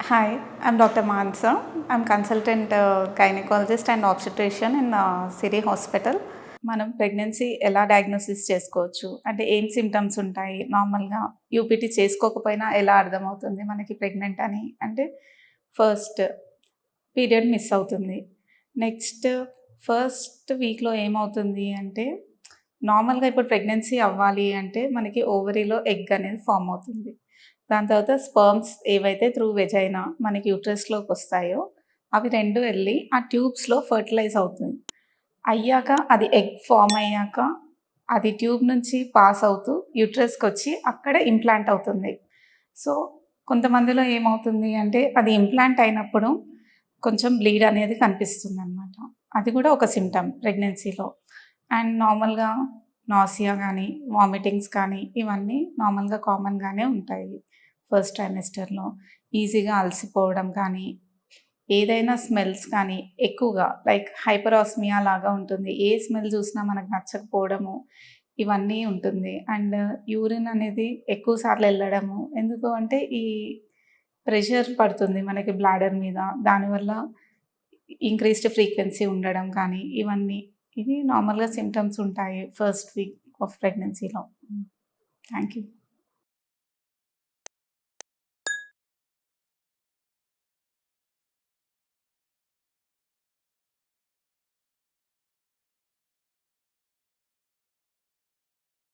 Hi, I'm Dr. Mansa. I'm consultant gynecologist and obstetrician in City Hospital. మనం pregnancy ఎలా diagnosis చేసుకోవచ్చు అంటే ఏం సిమ్టమ్స్ ఉంటాయి నార్మల్గా యూపీటీ చేసుకోకపోయినా ఎలా అర్థమవుతుంది మనకి ప్రెగ్నెంట్ అని అంటే ఫస్ట్ పీరియడ్ మిస్ అవుతుంది. నెక్స్ట్ ఫస్ట్ వీక్లో ఏమవుతుంది అంటే నార్మల్గా ఇప్పుడు ప్రెగ్నెన్సీ అవ్వాలి అంటే మనకి ఓవరీలో ఎగ్ అనేది ఫామ్ అవుతుంది. దాని తర్వాత స్పర్మ్స్ ఏవైతే త్రూ వెజైనా మనకి యూట్రస్లోకి వస్తాయో అవి రెండు వెళ్ళి ఆ ట్యూబ్స్లో ఫర్టిలైజ్ అవుతుంది. అయ్యాక అది ఎగ్ ఫామ్ అయ్యాక అది ట్యూబ్ నుంచి పాస్ అవుతూ యూట్రస్కి వచ్చి అక్కడ ఇంప్లాంట్ అవుతుంది. సో కొంతమందిలో ఏమవుతుంది అంటే అది ఇంప్లాంట్ అయినప్పుడు కొంచెం బ్లీడ్ అనేది కనిపిస్తుంది అనమాట. అది కూడా ఒక సిమ్టమ్ ప్రెగ్నెన్సీలో. అండ్ నార్మల్గా నాసియా కానీ వామిటింగ్స్ కానీ ఇవన్నీ నార్మల్గా కామన్గానే ఉంటాయి. ఫస్ట్ ట్రైమెస్టర్లో ఈజీగా అలసిపోవడం కానీ ఏదైనా స్మెల్స్ కానీ ఎక్కువగా లైక్ హైపరాస్మియా లాగా ఉంటుంది. ఏ స్మెల్ చూసినా మనకు నచ్చకపోవడము ఇవన్నీ ఉంటుంది. అండ్ యూరిన్ అనేది ఎక్కువ సార్లు వెళ్ళడము. ఎందుకు అంటే ఈ ప్రెషర్ పడుతుంది మనకి బ్లాడర్ మీద. దానివల్ల ఇంక్రీస్డ్ ఫ్రీక్వెన్సీ ఉండడం కానీ ఇవన్నీ ఇవి నార్మల్గా సిమ్టమ్స్ ఉంటాయి ఫస్ట్ వీక్ ఆఫ్ ప్రెగ్నెన్సీలో. Thank you.